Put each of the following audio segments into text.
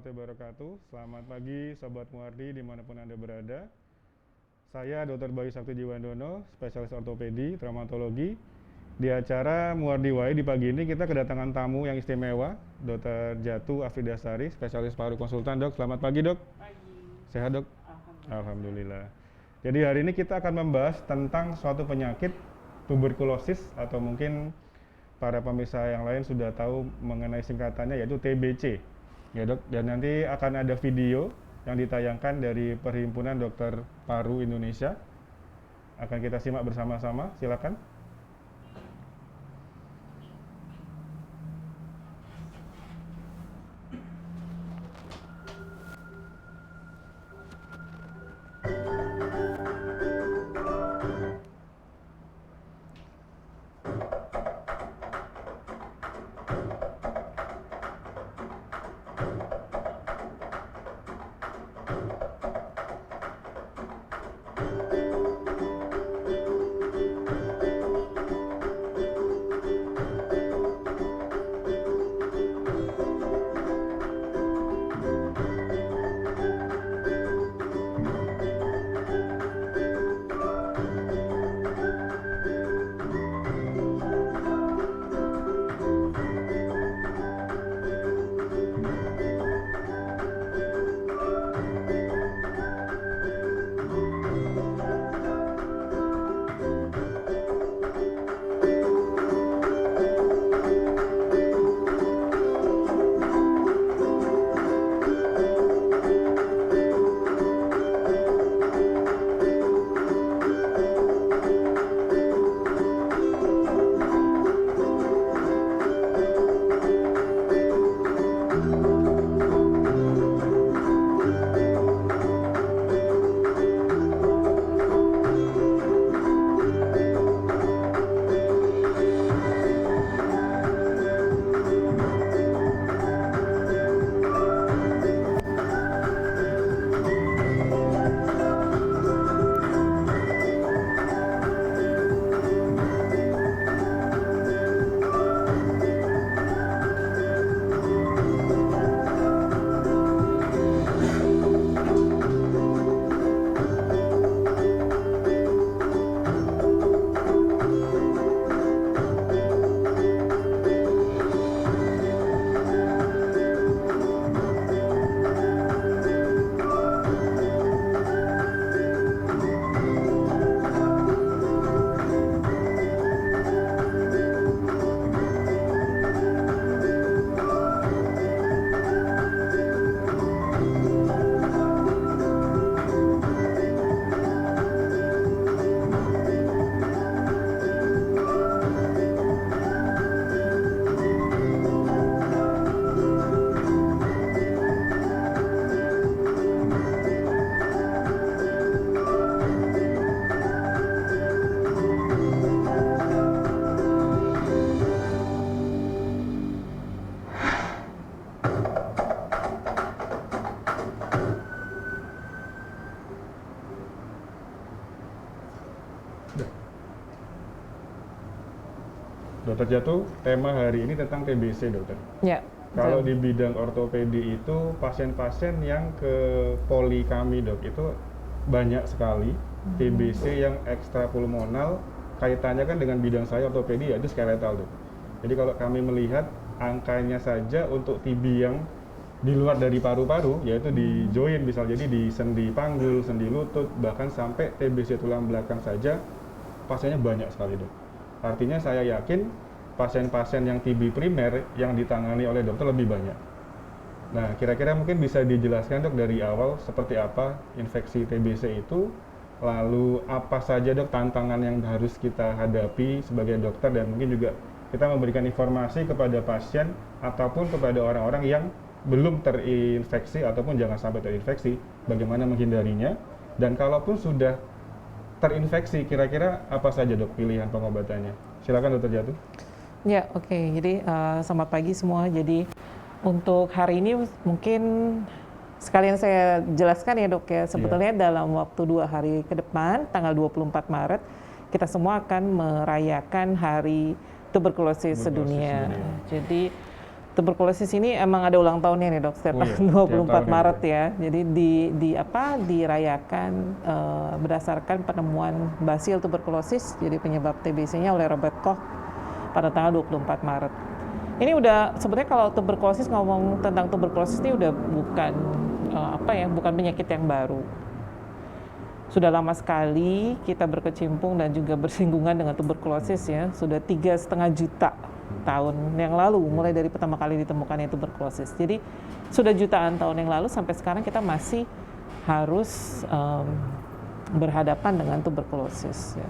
warahmatullahi wabarakatuh. Selamat pagi Sobat Muardi dimanapun Anda berada. Saya Dr. Bayu Sakti Jiwandono, spesialis ortopedi, traumatologi. Di acara Muardi Wai di pagi ini kita kedatangan tamu yang istimewa, Dr. Jatu Afridasari, spesialis paru konsultan. Dok, selamat pagi dok. Pagi. Sehat dok? Alhamdulillah. Alhamdulillah. Jadi hari ini kita akan membahas tentang suatu penyakit tuberkulosis, atau mungkin para pemirsa yang lain sudah tahu mengenai singkatannya, yaitu TBC. Ya dok, dan nanti akan ada video yang ditayangkan dari Perhimpunan Dokter Paru Indonesia. Akan kita simak bersama-sama, silakan. Dokter Jatu, tema hari ini tentang TBC, dokter. Ya. Kalau di bidang ortopedi itu pasien-pasien yang ke poli kami dok itu banyak sekali TBC yang ekstrapulmonal, kaitannya kan dengan bidang saya ortopedi yaitu skeletal dok. Jadi kalau kami melihat angkanya saja untuk TB yang di luar dari paru-paru, yaitu di joint, misal jadi di sendi panggul, sendi lutut, bahkan sampai TBC tulang belakang saja pasiennya banyak sekali dok. Artinya saya yakin pasien-pasien yang TB primer yang ditangani oleh dokter lebih banyak. Nah, kira-kira mungkin bisa dijelaskan dok dari awal seperti apa infeksi TBC itu, lalu apa saja dok tantangan yang harus kita hadapi sebagai dokter, dan mungkin juga kita memberikan informasi kepada pasien ataupun kepada orang-orang yang belum terinfeksi ataupun jangan sampai terinfeksi, bagaimana menghindarinya, dan kalaupun sudah terinfeksi, kira-kira apa saja dok pilihan pengobatannya? Silakan dokter Jatu. Ya, oke. Jadi selamat pagi semua. Jadi untuk hari ini mungkin sekalian saya jelaskan ya dok ya. Sebetulnya dalam waktu 2 hari ke depan, tanggal 24 Maret, kita semua akan merayakan Hari Tuberkulosis Sedunia. Jadi tuberkulosis ini emang ada ulang tahunnya nih dok, setiap Oh iya, tanggal 24 tiap tahun ya, Maret Dok? ya. Jadi dirayakan berdasarkan penemuan basil tuberkulosis, jadi penyebab TBC-nya oleh Robert Koch pada tanggal 24 Maret. Ini udah sebetulnya kalau tuberkulosis, ngomong tentang tuberkulosis ini udah bukan bukan penyakit yang baru. Sudah lama sekali kita berkecimpung dan juga bersinggungan dengan tuberkulosis ya. Sudah 3,5 juta tahun yang lalu, mulai dari pertama kali ditemukannya tuberkulosis. Jadi sudah jutaan tahun yang lalu sampai sekarang kita masih harus berhadapan dengan tuberkulosis. Ya.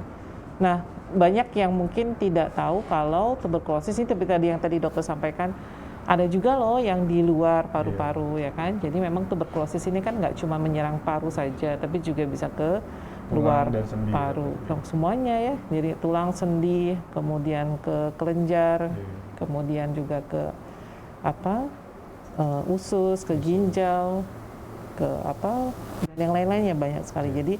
Nah, banyak yang mungkin tidak tahu kalau tuberkulosis ini seperti tadi yang tadi dokter sampaikan, ada juga loh yang di luar paru-paru ya kan. Jadi memang tuberkulosis ini kan nggak cuma menyerang paru saja, tapi juga bisa ke luar dan sendi, paru, semuanya ya. Jadi tulang, sendi, kemudian ke kelenjar, kemudian juga ke usus, ke ginjal, ke dan yang lain-lainnya banyak sekali. Jadi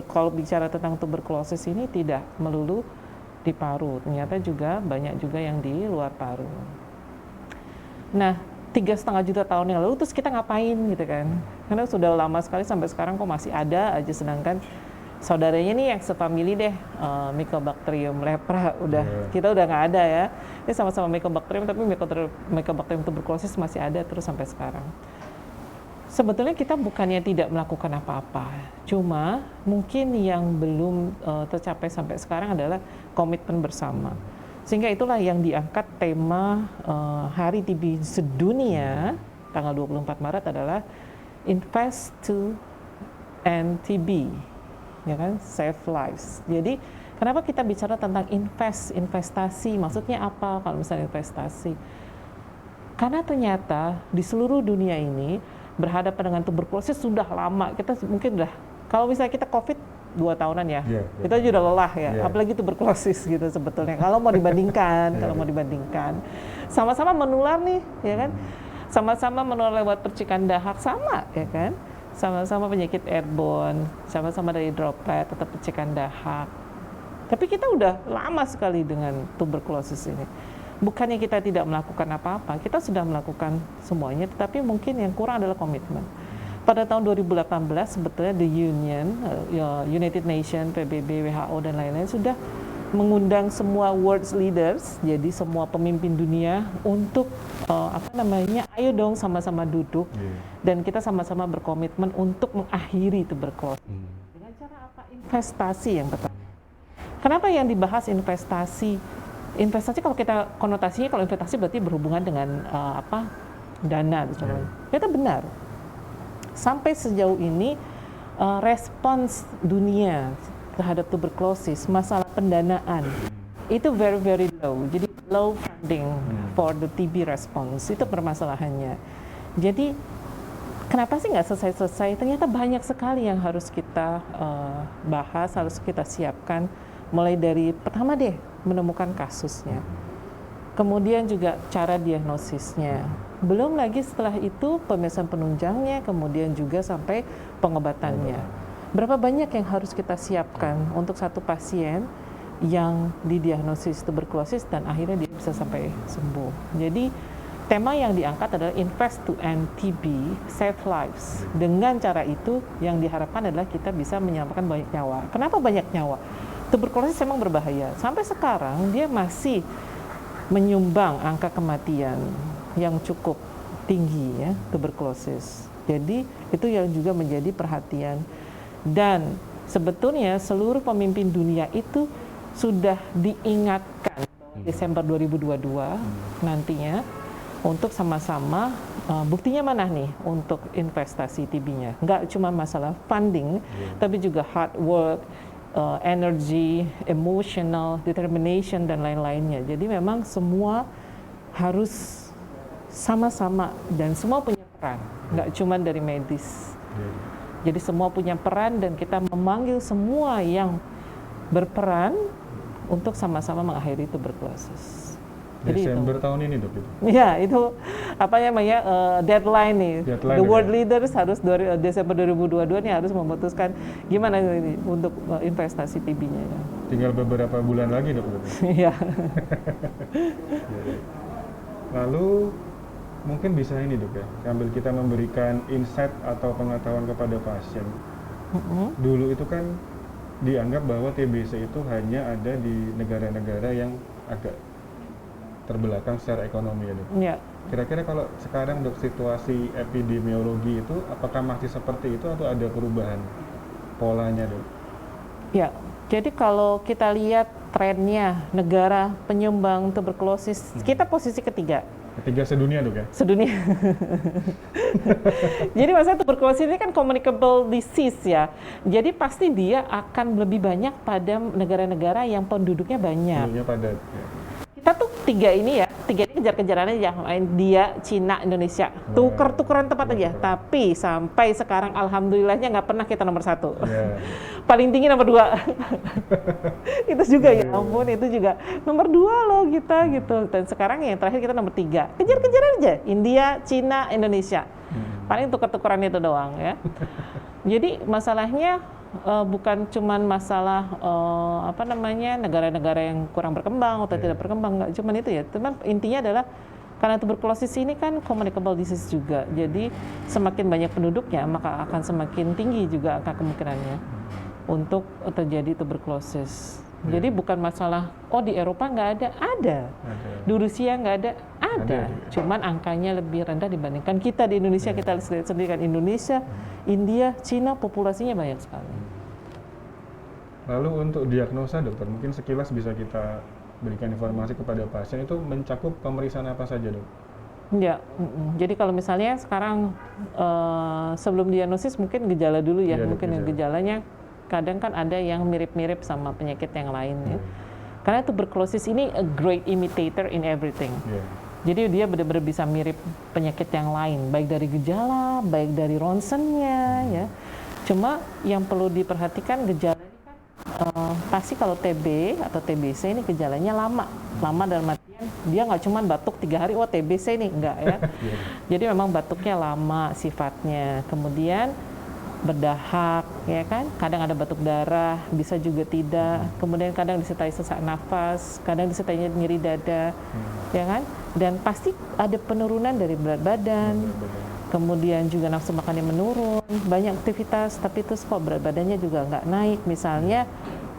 kalau bicara tentang tuberkulosis ini tidak melulu di paru, ternyata juga banyak juga yang di luar paru. Nah, 3,5 juta tahun yang lalu terus kita ngapain gitu kan? Karena sudah lama sekali sampai sekarang kok masih ada aja, sedangkan saudaranya nih yang sefamili deh, Mycobacterium lepra kita udah nggak ada ya. Ini sama-sama Mycobacterium, tapi Mycobacterium tuberculosis masih ada terus sampai sekarang. Sebetulnya kita bukannya tidak melakukan apa-apa, cuma mungkin yang belum tercapai sampai sekarang adalah komitmen bersama. Sehingga itulah yang diangkat tema Hari TB Sedunia tanggal 24 Maret adalah Invest to End TB, ya kan, Save Lives. Jadi kenapa kita bicara tentang investasi? Maksudnya apa kalau misalnya investasi? Karena ternyata di seluruh dunia ini berhadapan dengan tuberkulosis sudah lama. Kita mungkin udah, kalau misalnya kita COVID 2 tahunan ya, kita juga udah lelah ya, apalagi tuberkulosis gitu sebetulnya. Kalau mau dibandingkan, sama-sama menular nih, ya kan? Sama-sama menular lewat percikan dahak, sama ya kan? Sama-sama penyakit airborne, sama-sama dari droplet atau percikan dahak. Tapi kita udah lama sekali dengan tuberkulosis ini. Bukannya kita tidak melakukan apa-apa, kita sudah melakukan semuanya, tetapi mungkin yang kurang adalah komitmen. Pada tahun 2018 sebetulnya the United Nations, PBB, WHO dan lain-lain sudah mengundang semua world leaders, jadi semua pemimpin dunia untuk ayo dong sama-sama duduk dan kita sama-sama berkomitmen untuk mengakhiri tuberkulosis. Dengan cara apa? Investasi yang pertama. Kenapa yang dibahas investasi? Investasi kalau kita konotasinya, kalau investasi berarti berhubungan dengan dana, ternyata benar. Sampai sejauh ini respons dunia terhadap tuberkulosis, masalah pendanaan itu very very low. Jadi low funding for the TB response, itu permasalahannya. Jadi kenapa sih nggak selesai-selesai? Ternyata banyak sekali yang harus kita bahas, harus kita siapkan. Mulai dari pertama deh menemukan kasusnya, kemudian juga cara diagnosisnya, belum lagi setelah itu pemeriksaan penunjangnya, kemudian juga sampai pengobatannya. Berapa banyak yang harus kita siapkan untuk satu pasien yang didiagnosis tuberkulosis dan akhirnya dia bisa sampai sembuh. Jadi tema yang diangkat adalah Invest to End TB, Save Lives. Dengan cara itu yang diharapkan adalah kita bisa menyelamatkan banyak nyawa. Kenapa banyak nyawa? Tuberkulosis memang berbahaya. Sampai sekarang dia masih menyumbang angka kematian yang cukup tinggi ya, tuberkulosis. Jadi itu yang juga menjadi perhatian. Dan sebetulnya seluruh pemimpin dunia itu sudah diingatkan Desember 2022 nantinya untuk sama-sama buktinya mana nih untuk investasi TB-nya. Nggak cuma masalah funding, tapi juga hard work, energy, emotional, determination, dan lain-lainnya. Jadi memang semua harus sama-sama dan semua punya peran, nggak cuma dari medis. Jadi semua punya peran dan kita memanggil semua yang berperan untuk sama-sama mengakhiri tuberkulosis. Desember tahun ini dok itu? Ya itu deadline nih. The world leaders harus Desember 2022 nih harus memutuskan gimana ini untuk investasi TB-nya. Ya. Tinggal beberapa bulan lagi dok. Iya. Lalu mungkin bisa ini dok ya, sambil kita memberikan insight atau pengetahuan kepada pasien. Dulu itu kan dianggap bahwa TBC itu hanya ada di negara-negara yang agak terbelakang secara ekonomi ya dok. Ya. Kira-kira kalau sekarang dok, situasi epidemiologi itu apakah masih seperti itu atau ada perubahan polanya dok? Ya, jadi kalau kita lihat trennya negara penyumbang tuberkulosis, kita posisi ketiga. Ketiga sedunia dok ya? Sedunia. Jadi masalah tuberkulosis ini kan communicable disease ya. Jadi pasti dia akan lebih banyak pada negara-negara yang penduduknya banyak. Penduduknya padat. Ya. Kita tuh tiga ini kejar-kejaran aja, India, Cina, Indonesia, tuker-tukeran tempat aja. Tapi sampai sekarang alhamdulillahnya nggak pernah kita nomor 1. Yeah. Paling tinggi nomor 2. Itu juga ya ampun, itu juga nomor 2 loh kita gitu. Dan sekarang yang terakhir kita nomor 3. Kejar-kejaran aja, India, Cina, Indonesia. Paling tuker-tukeran itu doang ya. Jadi masalahnya bukan cuman masalah negara-negara yang kurang berkembang atau tidak berkembang, nggak cuman itu ya. Cuman intinya adalah karena tuberkulosis ini kan communicable disease juga. Jadi semakin banyak penduduknya maka akan semakin tinggi juga angka kemungkinannya untuk terjadi tuberkulosis. Jadi bukan masalah di Eropa nggak ada. Di Rusia nggak ada. Cuman angkanya lebih rendah dibandingkan kita di Indonesia. Kita lihat sendiri kan Indonesia, India, Cina populasinya banyak sekali. Lalu untuk diagnosa dokter, mungkin sekilas bisa kita berikan informasi kepada pasien, itu mencakup pemeriksaan apa saja dok? Ya, jadi kalau misalnya sekarang sebelum diagnosis mungkin gejala dulu ya, mungkin yang gejalanya kadang kan ada yang mirip-mirip sama penyakit yang lain ya. Karena tuberkulosis ini a great imitator in everything. Jadi dia benar-benar bisa mirip penyakit yang lain, baik dari gejala, baik dari ronsennya ya. Cuma yang perlu diperhatikan gejala ini kan pasti kalau TB atau TBC ini gejalanya lama dalam artian dia nggak cuma batuk 3 hari, TBC ini enggak ya. Jadi memang batuknya lama sifatnya, kemudian berdahak ya kan, kadang ada batuk darah, bisa juga tidak, kemudian kadang disertai sesak nafas, kadang disertai nyeri dada ya kan, dan pasti ada penurunan dari berat badan, kemudian juga nafsu makannya menurun, banyak aktivitas tapi terus kok berat badannya juga nggak naik, misalnya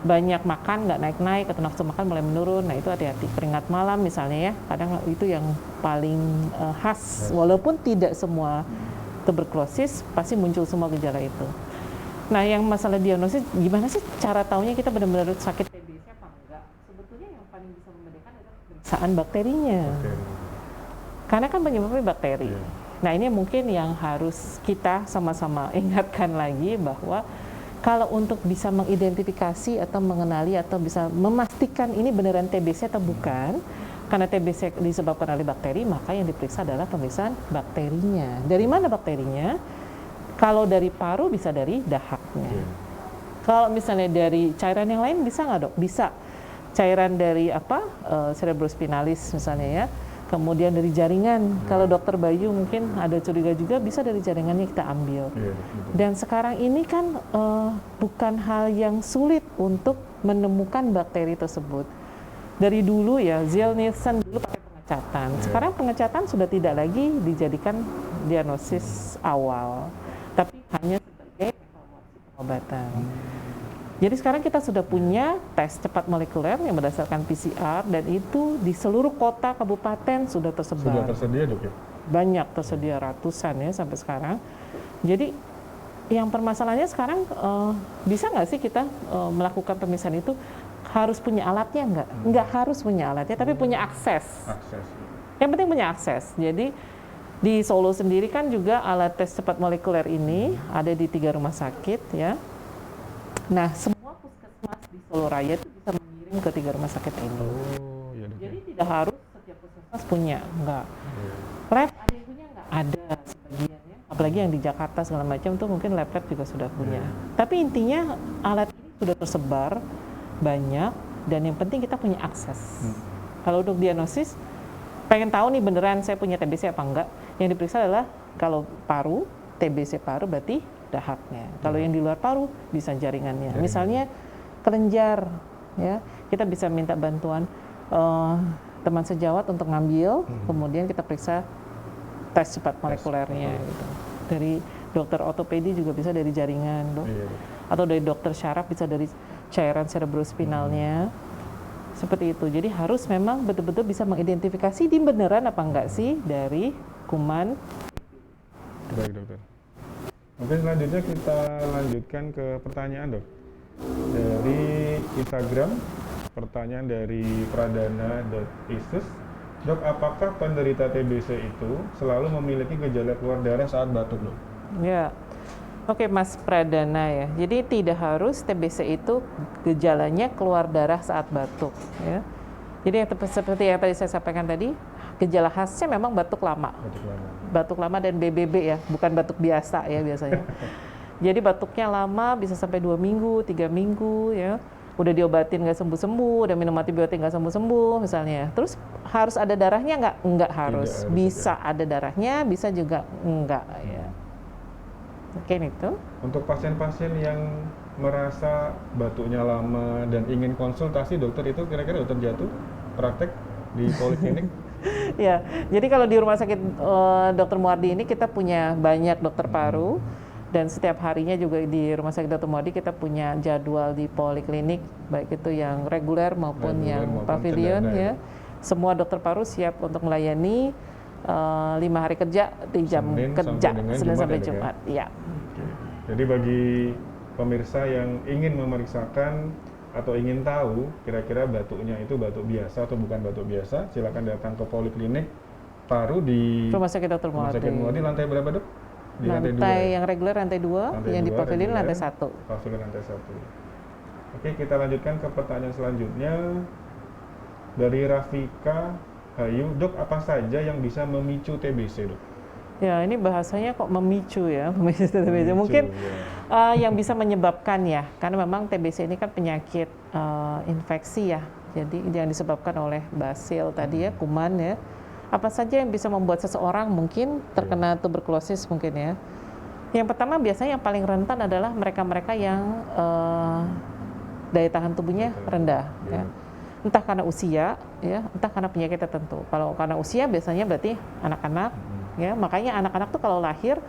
banyak makan nggak naik-naik atau nafsu makan mulai menurun, nah itu hati-hati. Keringat malam misalnya ya, kadang itu yang paling khas, walaupun tidak semua tuberkulosis pasti muncul semua gejala itu. Nah, yang masalah diagnosis, gimana sih cara taunya kita benar-benar sakit TBC apa enggak? Sebetulnya yang paling bisa membedakan adalah pemeriksaan bakterinya. Karena kan penyebabnya bakteri. Nah, ini mungkin yang harus kita sama-sama ingatkan lagi bahwa kalau untuk bisa mengidentifikasi atau mengenali atau bisa memastikan ini beneran TBC atau bukan, karena TBC disebabkan oleh bakteri, maka yang diperiksa adalah pemeriksaan bakterinya. Dari mana bakterinya? Kalau dari paru bisa dari dahaknya. Kalau misalnya dari cairan yang lain bisa nggak dok? Bisa. Cairan dari cerebrospinalis misalnya ya. Kemudian dari jaringan. Kalau dokter Bayu mungkin ada curiga juga, bisa dari jaringannya kita ambil. Dan sekarang ini kan bukan hal yang sulit untuk menemukan bakteri tersebut. Dari dulu ya, Ziehl-Neelsen dulu pakai pengecatan. Sekarang pengecatan sudah tidak lagi dijadikan diagnosis awal, tapi hanya sebagai evaluasi pengobatan. Jadi sekarang kita sudah punya tes cepat molekuler yang berdasarkan PCR, dan itu di seluruh kota, kabupaten sudah tersebar. Sudah tersedia dok ya? Banyak, tersedia ratusan ya sampai sekarang. Jadi yang permasalahannya sekarang bisa nggak sih kita melakukan pemeriksaan itu? Harus punya alatnya enggak? Enggak harus punya alatnya, tapi punya akses. Yang penting punya akses. Jadi di Solo sendiri kan juga alat tes cepat molekuler ini ada di 3 rumah sakit ya. Nah, semua puskesmas di Solo Raya itu bisa mengirim ke 3 rumah sakit ini. Jadi tidak harus setiap puskesmas punya, enggak. Lab ada yang punya enggak? Ada sebagian ya. Apalagi yang di Jakarta segala macam tuh mungkin lab juga sudah punya. Tapi intinya alat ini sudah tersebar banyak, dan yang penting kita punya akses. Kalau untuk diagnosis, pengen tahu nih beneran saya punya TBC apa enggak, yang diperiksa adalah kalau paru, TBC paru berarti dahaknya. Kalau yang di luar paru bisa jaringannya. Misalnya kelenjar, ya kita bisa minta bantuan teman sejawat untuk ngambil, kemudian kita periksa tes cepat molekulernya gitu. Dari dokter ortopedi juga bisa dari jaringan, dok. Iya, Dok. Atau dari dokter syaraf bisa dari cairan cerebrospinalnya. Seperti itu. Jadi harus memang betul-betul bisa mengidentifikasi di beneran apa enggak sih dari kuman. Baik, dokter. Oke, selanjutnya kita lanjutkan ke pertanyaan, dok. Dari Instagram, pertanyaan dari pradana.isus. Dok, apakah penderita TBC itu selalu memiliki gejala keluar darah saat batuk, dok? Ya. Oke, Mas Pradana ya. Jadi tidak harus TBC itu gejalanya keluar darah saat batuk ya. Jadi seperti yang tadi saya sampaikan tadi, gejala khasnya memang batuk lama. Batuk lama dan BBB ya, bukan batuk biasa ya biasanya. Jadi batuknya lama, bisa sampai 2 minggu, 3 minggu ya. Udah diobatin nggak sembuh-sembuh, udah minum antibiotik nggak sembuh-sembuh misalnya. Terus harus ada darahnya nggak? Nggak harus. Bisa ada darahnya, bisa juga enggak ya. Oke, itu. Untuk pasien-pasien yang merasa batuknya lama dan ingin konsultasi dokter, itu kira-kira dokter jatuh praktek di poliklinik? Ya, jadi kalau di rumah sakit Dr. Muardi ini kita punya banyak dokter paru. Dan setiap harinya juga di Rumah Sakit Dr. Muardi kita punya jadwal di poliklinik, baik itu yang reguler maupun yang pavilion ya. Semua dokter paru siap untuk melayani 5 hari kerja di jam kerja, Senin sampai Jumat. Ya. Jadi bagi pemirsa yang ingin memeriksakan atau ingin tahu kira-kira batuknya itu batuk biasa atau bukan batuk biasa, silakan datang ke poliklinik paru di Rumah Sakit Dr. Muardi. Rumah Sakit Muardi, lantai berapa, dok? Di lantai yang reguler lantai 2, yang di pavilion lantai 1. Pavilion lantai 1. Oke, kita lanjutkan ke pertanyaan selanjutnya dari Rafika Hayu. Dok, apa saja yang bisa memicu TBC, dok? Ya, ini bahasanya kok memicu ya, memicu TBC. Mungkin yang bisa menyebabkan ya, karena memang TBC ini kan penyakit infeksi ya. Jadi yang disebabkan oleh basil tadi ya, kuman ya. Apa saja yang bisa membuat seseorang mungkin terkena tuberkulosis mungkin ya. Yang pertama biasanya yang paling rentan adalah mereka-mereka yang daya tahan tubuhnya rendah ya. Entah karena usia ya, entah karena penyakit tertentu. Kalau karena usia biasanya berarti anak-anak ya. Makanya anak-anak tuh kalau lahir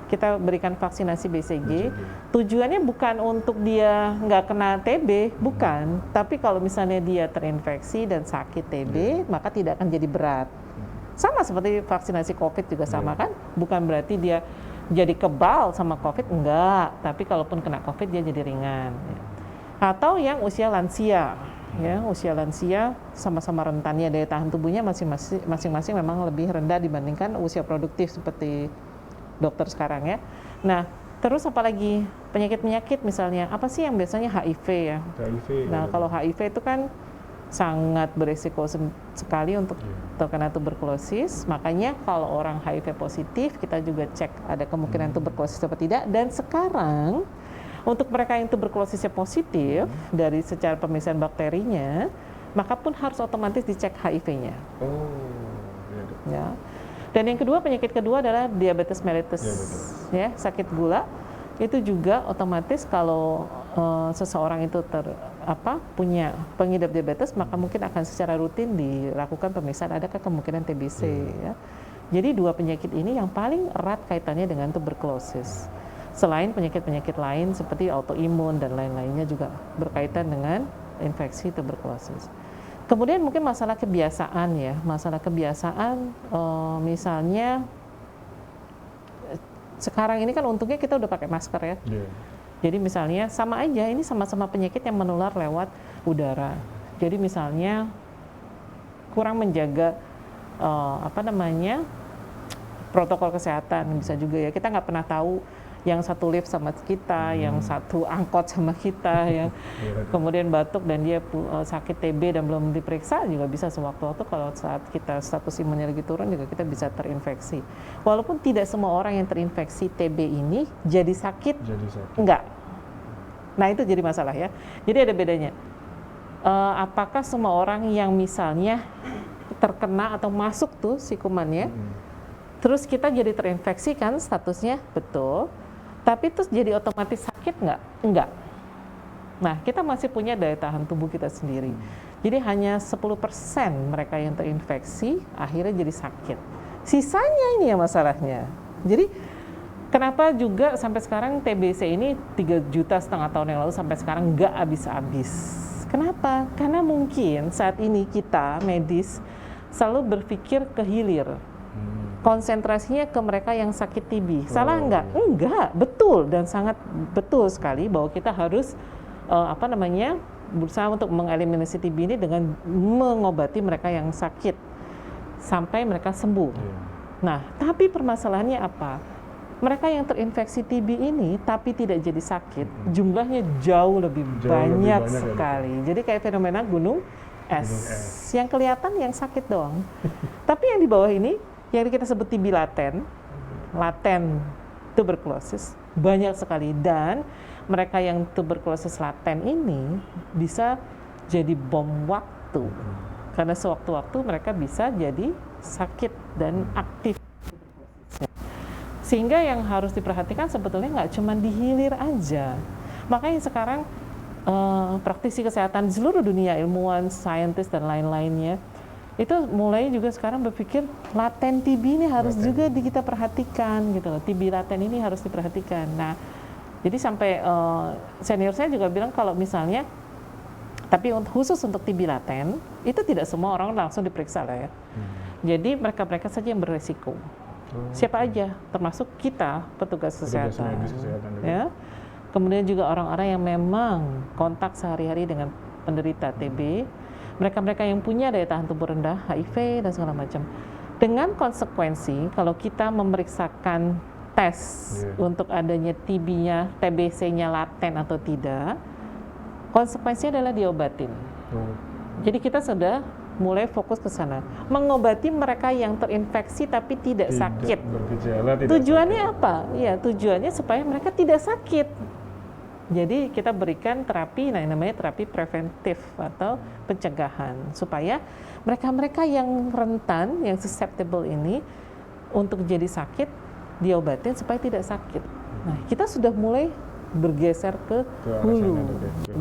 kita berikan vaksinasi BCG. Tujuannya bukan untuk dia nggak kena TB, bukan. Tapi kalau misalnya dia terinfeksi dan sakit TB, maka tidak akan jadi berat. Sama seperti vaksinasi COVID juga sama kan, bukan berarti dia jadi kebal sama COVID, enggak, tapi kalaupun kena COVID dia jadi ringan. Atau yang usia lansia, ya usia lansia sama-sama rentannya daya tahan tubuhnya masing-masing memang lebih rendah dibandingkan usia produktif seperti dokter sekarang ya. Nah, terus apalagi penyakit-penyakit misalnya, apa sih yang biasanya HIV ya? HIV. Nah, kalau HIV itu kan sangat berisiko sekali untuk terkena tuberkulosis. Makanya kalau orang HIV positif kita juga cek ada kemungkinan tuberkulosis atau tidak. Dan sekarang untuk mereka yang tuberkulosisnya positif dari secara pemeriksaan bakterinya, maka pun harus otomatis dicek HIV-nya. Ya. Dan yang kedua, penyakit kedua adalah diabetes mellitus, ya, sakit gula. Itu juga otomatis kalau seseorang itu punya pengidap diabetes, maka mungkin akan secara rutin dilakukan pemeriksaan adakah kemungkinan TBC ya. Jadi dua penyakit ini yang paling erat kaitannya dengan tuberkulosis. Selain penyakit-penyakit lain seperti autoimun dan lain-lainnya juga berkaitan dengan infeksi tuberkulosis. Kemudian mungkin masalah kebiasaan ya, masalah kebiasaan misalnya sekarang ini kan untungnya kita udah pakai masker ya. Jadi misalnya sama aja, ini sama-sama penyakit yang menular lewat udara. Jadi misalnya kurang menjaga protokol kesehatan bisa juga ya. Kita nggak pernah tahu yang satu lift sama kita, yang satu angkot sama kita, yang kemudian batuk dan dia sakit TB dan belum diperiksa juga bisa sewaktu-waktu kalau saat kita status imunnya lagi turun juga kita bisa terinfeksi. Walaupun tidak semua orang yang terinfeksi TB ini jadi sakit. Enggak. Nah itu jadi masalah ya. Jadi ada bedanya. Apakah semua orang yang misalnya terkena atau masuk tuh si kumannya, terus kita jadi terinfeksi kan statusnya betul. Tapi terus jadi otomatis sakit nggak? Enggak. Nah, kita masih punya daya tahan tubuh kita sendiri. Jadi hanya 10% mereka yang terinfeksi akhirnya jadi sakit. Sisanya ini ya masalahnya. Jadi kenapa juga sampai sekarang TBC ini 3,5 juta tahun yang lalu sampai sekarang nggak habis-habis. Kenapa? Karena mungkin saat ini kita medis selalu berpikir ke hilir. Konsentrasinya ke mereka yang sakit TB. Salah nggak? Enggak, betul dan sangat betul sekali bahwa kita harus berusaha untuk mengeliminasi TB ini dengan mengobati mereka yang sakit sampai mereka sembuh. Nah, tapi permasalahannya apa? Mereka yang terinfeksi TB ini tapi tidak jadi sakit, jumlahnya jauh lebih banyak sekali. Jadi kayak fenomena gunung es. Yang kelihatan yang sakit doang. Tapi yang di bawah ini, yang kita sebut TB laten tuberkulosis, banyak sekali. Dan mereka yang tuberkulosis laten ini bisa jadi bom waktu. Karena sewaktu-waktu mereka bisa jadi sakit dan aktif. Sehingga yang harus diperhatikan sebetulnya nggak cuma di hilir aja. Makanya sekarang praktisi kesehatan di seluruh dunia, ilmuwan, saintis, dan lain-lainnya, itu mulai juga sekarang berpikir laten TB ini harus juga kita perhatikan gitu loh. TB laten ini harus diperhatikan. Nah, jadi sampai senior saya juga bilang kalau misalnya, tapi khusus untuk TB laten, itu tidak semua orang langsung diperiksa lah ya. Jadi mereka-mereka saja yang beresiko. Siapa aja, termasuk kita, petugas kesehatan. Ya. Kemudian juga orang-orang yang memang kontak sehari-hari dengan penderita TB, mereka-mereka yang punya daya tahan tubuh rendah, HIV, dan segala macam. Dengan konsekuensi, kalau kita memeriksakan tes untuk adanya TB-nya, TBC-nya laten atau tidak, konsekuensinya adalah diobatin. Jadi kita sudah mulai fokus ke sana, mengobati mereka yang terinfeksi tapi tidak sakit. Bergejala, tidak tujuannya sakit. apa? Ya, tujuannya supaya mereka tidak sakit. Jadi kita berikan terapi, namanya terapi preventif atau pencegahan, supaya mereka-mereka yang rentan, yang susceptible ini untuk jadi sakit, diobatin supaya tidak sakit. Nah, kita sudah mulai bergeser ke hulu.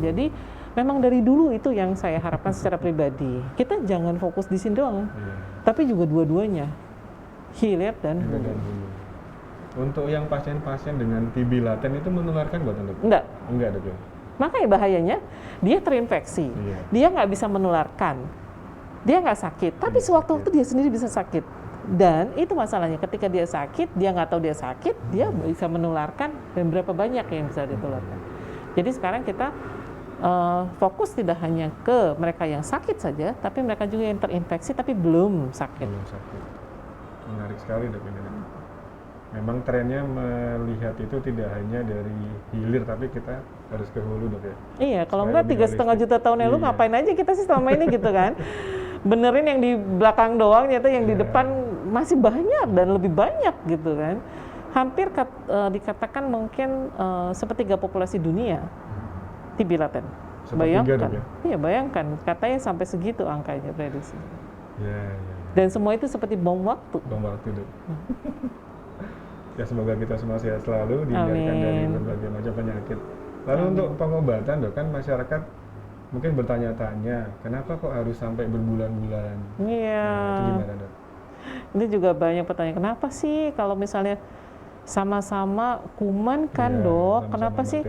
Jadi memang dari dulu itu yang saya harapkan secara pribadi. Kita jangan fokus di sini doang, tapi juga dua-duanya, hilir dan hulu. Untuk yang pasien-pasien dengan TB laten itu menularkan buatan dok? Enggak dok ya? Makanya bahayanya, dia terinfeksi, dia nggak bisa menularkan, dia nggak sakit, tapi sewaktu-waktu dia sendiri bisa sakit. Dan itu masalahnya, ketika dia sakit, dia nggak tahu dia sakit, dia bisa menularkan, dan berapa banyak yang bisa ditularkan. Jadi sekarang kita fokus tidak hanya ke mereka yang sakit saja, tapi mereka juga yang terinfeksi tapi belum sakit. Menarik sekali dok ini. Memang trennya melihat itu tidak hanya dari hilir, tapi kita harus ke hulu dok ya. Iya, kalau enggak 3,5 juta tahun yang lalu ngapain aja kita sih selama ini gitu kan. Benerin yang di belakang doang, ternyata yang di depan masih banyak dan lebih banyak gitu kan. Hampir dikatakan mungkin sepertiga populasi dunia TB laten. Bayangkan, iya bayangkan, katanya sampai segitu angkanya prediksi. Dan semua itu seperti bom waktu. Bom waktu dok. Ya semoga kita semua sehat selalu, dihindarkan dari berbagai macam penyakit. Lalu untuk pengobatan dok, kan masyarakat mungkin bertanya-tanya, kenapa kok harus sampai berbulan-bulan? Iya. Nah, itu gimana dok? Ini juga banyak pertanyaan, kenapa sih kalau misalnya sama-sama kuman kan dok, kenapa sih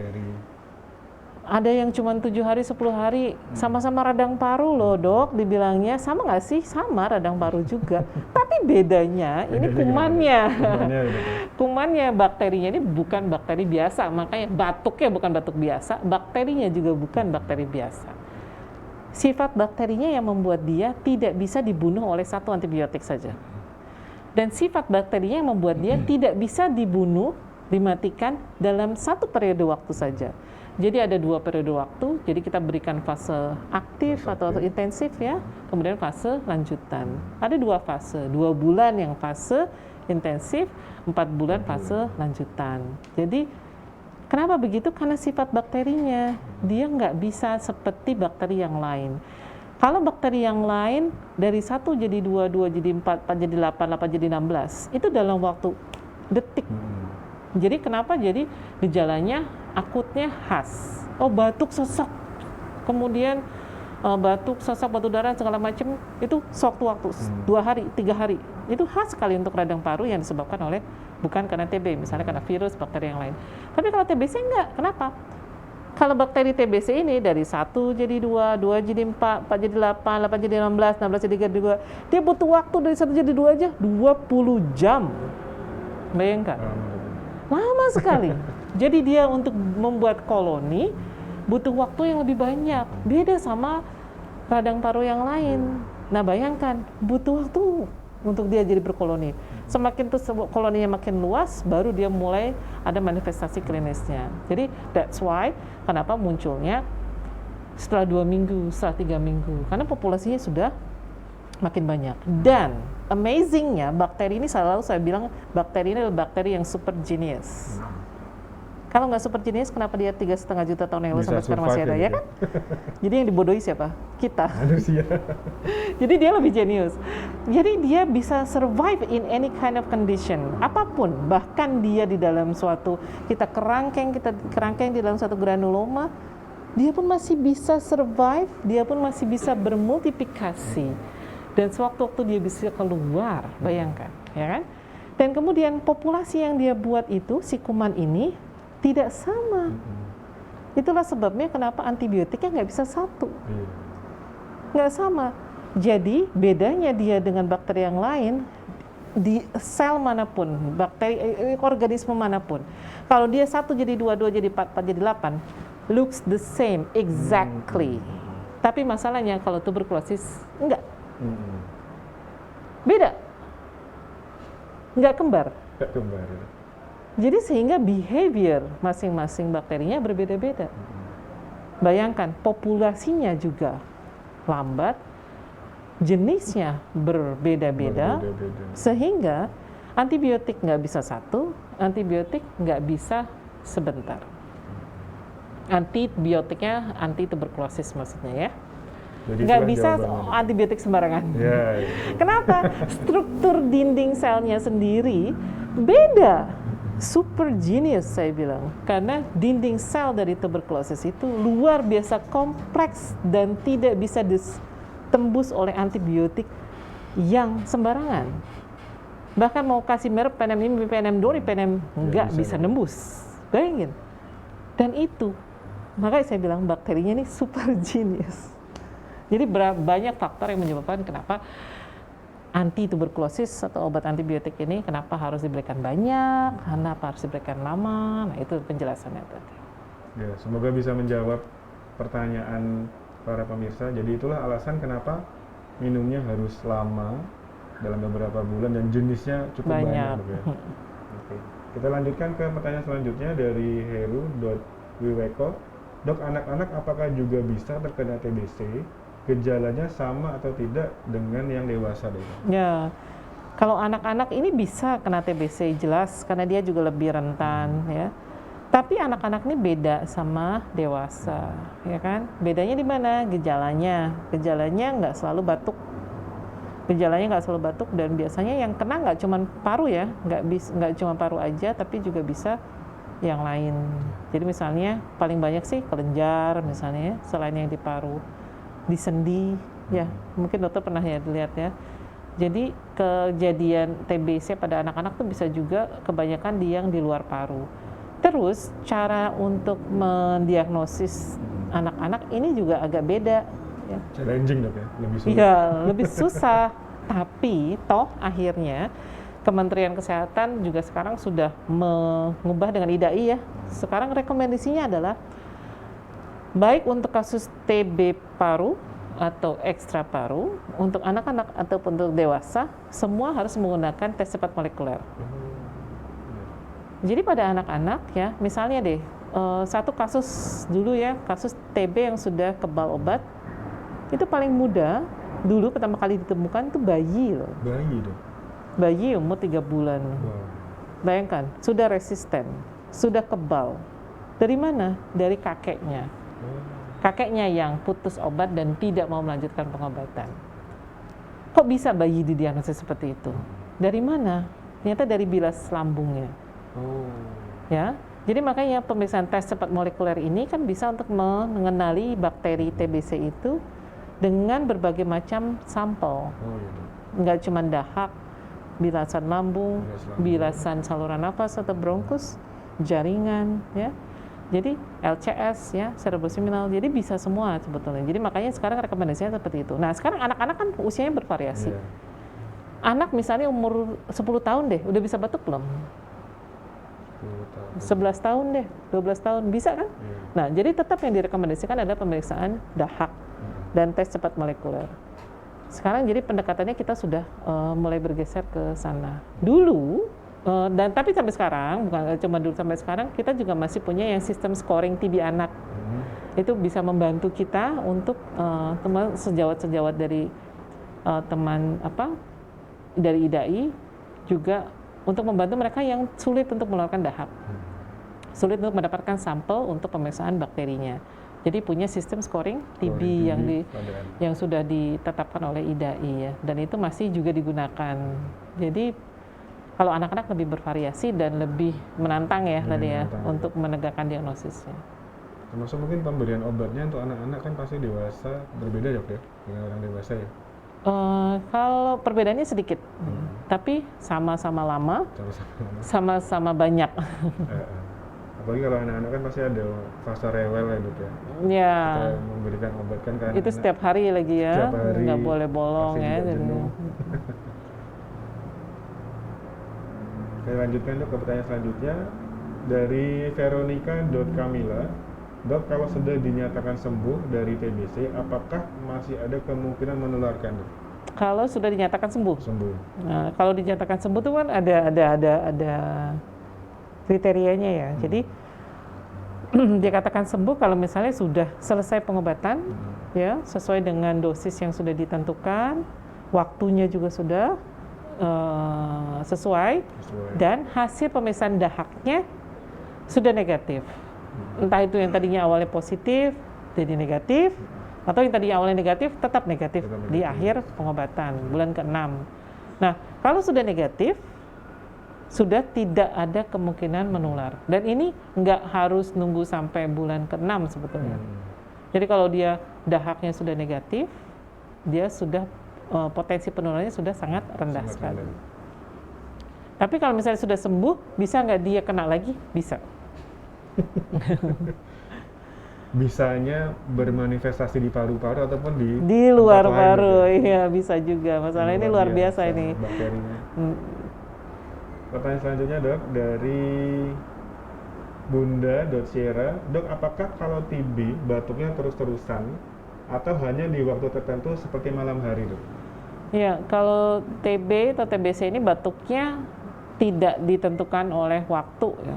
ada yang cuma 7 hari, 10 hari, sama-sama radang paru loh dok, dibilangnya sama nggak sih? Sama, radang paru juga. Tapi bedanya ini kumannya. Kumannya, bakterinya ini bukan bakteri biasa, makanya batuknya bukan batuk biasa, bakterinya juga bukan bakteri biasa. Sifat bakterinya yang membuat dia tidak bisa dibunuh oleh satu antibiotik saja. Dan sifat bakterinya yang membuat dia tidak bisa dibunuh, dimatikan dalam satu periode waktu saja. Jadi ada 2 periode waktu, jadi kita berikan fase aktif atau intensif ya, kemudian fase lanjutan. Ada 2 fase, 2 bulan yang fase intensif, 4 bulan fase lanjutan. Jadi kenapa begitu? Karena sifat bakterinya, dia nggak bisa seperti bakteri yang lain. Kalau bakteri yang lain dari 1 jadi 2, 2 jadi 4, 4 jadi 8, 8 jadi 16, itu dalam waktu detik. Jadi kenapa jadi gejalanya akutnya khas? Oh batuk sesek, kemudian batuk, sesak, batu darah segala macam itu sewaktu-waktu 2 hari, 3 hari. Itu khas sekali untuk radang paru yang disebabkan oleh bukan karena TB, misalnya karena virus, bakteri yang lain. Tapi kalau TBC enggak, kenapa? Kalau bakteri TBC ini dari 1 jadi 2, 2 jadi 4, 4 jadi 8, 8 jadi 16, 16 jadi 32, dia butuh waktu dari 1 jadi 2 aja 20 jam. Bayangkan. Lama sekali. Jadi dia untuk membuat koloni butuh waktu yang lebih banyak. Beda sama radang paru yang lain. Nah, bayangkan butuh waktu untuk dia jadi berkoloni. Semakin tuh koloninya makin luas, baru dia mulai ada manifestasi klinisnya. Jadi that's why kenapa munculnya setelah 2 minggu, setelah 3 minggu. Karena populasinya sudah makin banyak. Dan amazingnya bakteri ini selalu saya bilang bakteri ini adalah bakteri yang super genius. Kalau nggak super genius, kenapa dia 3,5 juta tahun yang lalu sampai sekarang masih ada, ya kan? Jadi yang dibodohi siapa? Kita. Manusia. Jadi dia lebih jenius. Jadi dia bisa survive in any kind of condition, apapun. Bahkan dia di dalam suatu, kita kerangkeng di dalam suatu granuloma, dia pun masih bisa survive, dia pun masih bisa bermultiplikasi. Dan sewaktu-waktu dia bisa keluar, bayangkan, ya kan? Dan kemudian populasi yang dia buat itu, si kuman ini, tidak sama. Itulah sebabnya kenapa antibiotiknya nggak bisa satu. Nggak sama. Jadi bedanya dia dengan bakteri yang lain, di sel manapun, bakteri, organisme manapun, kalau dia 1 jadi 2, 2 jadi 4, 4 jadi 8, looks the same, exactly. Tapi masalahnya kalau tuberkulosis, enggak. Beda. Nggak kembar. Nggak kembar. Jadi sehingga behavior masing-masing bakterinya berbeda-beda. Bayangkan, populasinya juga lambat, jenisnya berbeda-beda, sehingga antibiotik nggak bisa satu, antibiotik nggak bisa sebentar. Antibiotiknya anti tuberkulosis maksudnya ya. Nggak bisa antibiotik sembarangan. Ya. Kenapa? Struktur dinding selnya sendiri beda. Super genius saya bilang, karena dinding sel dari tuberkulosis itu luar biasa kompleks dan tidak bisa ditembus oleh antibiotik yang sembarangan. Bahkan mau kasih merek PNM ini, PNM 2, PNM nggak bisa nembus. Bayangin. Dan itu, makanya saya bilang bakterinya ini super genius. Jadi banyak faktor yang menyebabkan kenapa anti tuberkulosis atau obat antibiotik ini kenapa harus diberikan banyak, kenapa harus diberikan lama. Nah, itu penjelasannya tadi. Ya, semoga bisa menjawab pertanyaan para pemirsa. Jadi itulah alasan kenapa minumnya harus lama dalam beberapa bulan dan jenisnya cukup banyak. Ya. Oke. Kita lanjutkan ke pertanyaan selanjutnya dari Heru.Wiweko. Dok, anak-anak apakah juga bisa terkena TBC? Gejalanya sama atau tidak dengan yang dewasa, deh? Ya, kalau anak-anak ini bisa kena TBC jelas karena dia juga lebih rentan ya. Tapi anak-anak ini beda sama dewasa, ya kan? Bedanya di mana? Gejalanya nggak selalu batuk. Gejalanya nggak selalu batuk dan biasanya yang kena nggak cuma paru ya, nggak cuma paru aja, tapi juga bisa yang lain. Jadi misalnya paling banyak sih kelenjar misalnya, selain yang di paru. Di sendi, ya mungkin dokter pernah ya lihat ya. Jadi kejadian TBC pada anak-anak tuh bisa juga kebanyakan yang di luar paru. Terus cara untuk mendiagnosis anak-anak ini juga agak beda. Ya. Challenging dok ya, lebih sulit. Iya, lebih susah. Tapi toh akhirnya Kementerian Kesehatan juga sekarang sudah mengubah dengan IDAI ya. Sekarang rekomendasinya adalah baik untuk kasus TB paru atau ekstra paru, untuk anak-anak ataupun untuk dewasa, semua harus menggunakan tes cepat molekuler. Jadi pada anak-anak ya, misalnya deh, satu kasus dulu ya, kasus TB yang sudah kebal obat, itu paling muda, dulu pertama kali ditemukan itu bayi loh. Bayi dong? Bayi umur 3 bulan. Wow. Bayangkan, sudah resisten, sudah kebal. Dari mana? Dari kakeknya. Kakeknya yang putus obat dan tidak mau melanjutkan pengobatan. Kok bisa bayi didiagnosis seperti itu? Dari mana? Ternyata dari bilas lambungnya. Ya, jadi makanya pemeriksaan tes cepat molekuler ini kan bisa untuk mengenali bakteri TBC itu dengan berbagai macam sampel. Oh iya dok. Nggak cuma dahak, bilasan lambung, Bilas lambung. bilasan saluran nafas atau bronkus, jaringan, ya. Jadi LCS ya, cerebrospinal. Jadi bisa semua sebetulnya. Jadi makanya sekarang rekomendasinya seperti itu. Nah, sekarang anak-anak kan usianya bervariasi. Iya. Anak misalnya umur 10 tahun deh, udah bisa batuk belum? 10 tahun. 11 tahun deh, 12 tahun, bisa kan? Iya. Nah, jadi tetap yang direkomendasikan adalah pemeriksaan dahak dan tes cepat molekuler. Sekarang jadi pendekatannya kita sudah mulai bergeser ke sana. Dulu, dan tapi sampai sekarang, bukan cuma dulu sampai sekarang, kita juga masih punya yang sistem scoring TB anak. Itu bisa membantu kita untuk teman sejawat-sejawat dari teman dari IDAI juga untuk membantu mereka yang sulit untuk mengeluarkan dahak, sulit untuk mendapatkan sampel untuk pemeriksaan bakterinya. Jadi punya sistem scoring TB yang sudah ditetapkan oleh IDAI ya, dan itu masih juga digunakan. Jadi kalau anak-anak lebih bervariasi dan lebih menantang ya tadi ya untuk menegakkan diagnosisnya. Termasuk mungkin pemberian obatnya untuk anak-anak kan pasti dewasa berbeda ya dengan orang dewasa ya. Kalau perbedaannya sedikit, tapi sama-sama lama, sama-sama banyak. Apalagi kalau anak-anak kan pasti ada fase rewel ya dok ya. Ya. Kita memberikan obat kan karena itu setiap hari lagi ya, nggak boleh bolong ya. Saya lanjutkan dok ke pertanyaan selanjutnya dari Veronica.Camila. Dok, kalau sudah dinyatakan sembuh dari TBC, apakah masih ada kemungkinan menularkan dok? Kalau sudah dinyatakan sembuh. Nah, kalau dinyatakan sembuh itu kan ada kriterianya ya. Jadi dikatakan sembuh kalau misalnya sudah selesai pengobatan, ya sesuai dengan dosis yang sudah ditentukan, waktunya juga sudah sesuai, dan hasil pemeriksaan dahaknya sudah negatif. Entah itu yang tadinya awalnya positif jadi negatif, atau yang tadinya awalnya negatif tetap negatif di akhir pengobatan bulan ke-6. Nah, kalau sudah negatif, sudah tidak ada kemungkinan menular. Dan ini nggak harus nunggu sampai bulan ke-6 sebetulnya. Jadi kalau dia dahaknya sudah negatif, dia sudah potensi penularannya sudah sangat rendah sekali. Tapi kalau misalnya sudah sembuh, bisa nggak dia kena lagi? Bisa. Bisanya bermanifestasi di paru-paru ataupun di luar paru, iya bisa juga. Masalah ini luar biasa ini. Bakterinya. Pertanyaan selanjutnya dok dari Bunda.Sierra, dok apakah kalau TB batuknya terus-terusan atau hanya di waktu tertentu seperti malam hari dok? Ya, kalau TB atau TBC ini batuknya tidak ditentukan oleh waktu ya.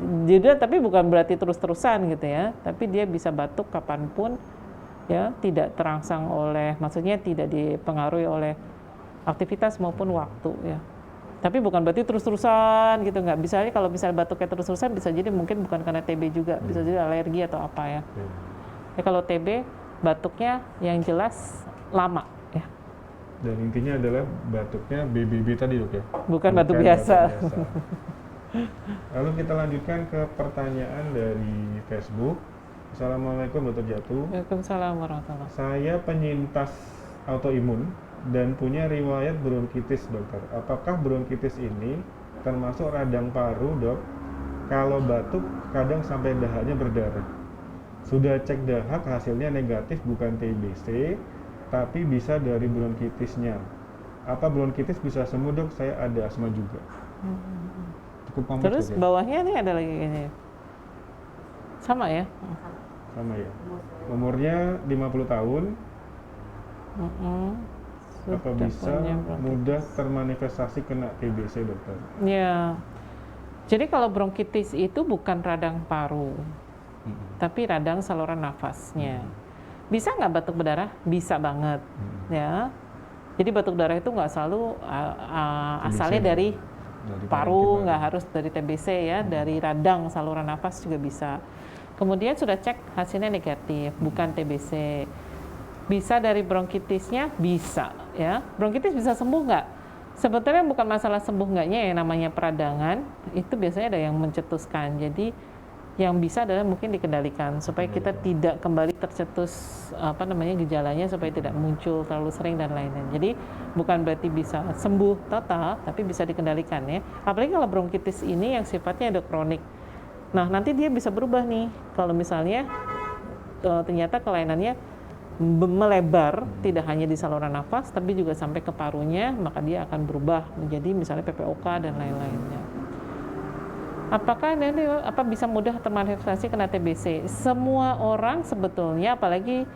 Jadi tapi bukan berarti terus-terusan gitu ya, tapi dia bisa batuk kapanpun ya, tidak terangsang oleh, maksudnya tidak dipengaruhi oleh aktivitas maupun waktu ya. Tapi bukan berarti terus-terusan gitu, nggak bisa. Kalau misalnya batuknya terus-terusan bisa jadi mungkin bukan karena TB juga, bisa jadi alergi atau apa ya. Ya kalau TB batuknya yang jelas lama ya. Dan intinya adalah batuknya BBB tadi dok ya? Bukan batuk biasa. Lalu kita lanjutkan ke pertanyaan dari Facebook. Assalamualaikum Dr. Jatu. Waalaikumsalam warahmatullahi wabarakatuh. Saya penyintas autoimun dan punya riwayat bronkitis dokter. Apakah bronkitis ini termasuk radang paru dok? Kalau batuk kadang sampai dahaknya berdarah. Sudah cek dahak hasilnya negatif bukan TBC, tapi bisa dari bronkitisnya. Apa bronkitis bisa sembuh dok? Saya ada asma juga. Cukup kompleks. Terus dok, ya? Bawahnya nih ada lagi ini. Sama ya? Sama ya. Umurnya 50 tahun. Apa bisa mudah termanifestasi kena TBC dokter? Ya. Jadi kalau bronkitis itu bukan radang paru, tapi radang saluran nafasnya. Bisa nggak batuk berdarah? Bisa banget, ya. Jadi batuk darah itu nggak selalu asalnya dari paru, nggak harus dari TBC ya, dari radang saluran nafas juga bisa. Kemudian sudah cek hasilnya negatif, bukan TBC. Bisa dari bronkitisnya? Bisa, ya. Bronkitis bisa sembuh nggak? Sebetulnya bukan masalah sembuh nggaknya ya, namanya peradangan, itu biasanya ada yang mencetuskan. Jadi Yang bisa adalah mungkin dikendalikan supaya kita tidak kembali tercetus gejalanya, supaya tidak muncul terlalu sering dan lain-lain. Jadi bukan berarti bisa sembuh total, tapi bisa dikendalikan ya. Apalagi kalau bronkitis ini yang sifatnya ada kronik. Nah, nanti dia bisa berubah nih kalau misalnya ternyata kelainannya melebar, tidak hanya di saluran nafas tapi juga sampai ke parunya, maka dia akan berubah menjadi misalnya PPOK dan lain-lainnya. Apakah ini bisa mudah termanifestasi kena TBC? Semua orang sebetulnya, apalagi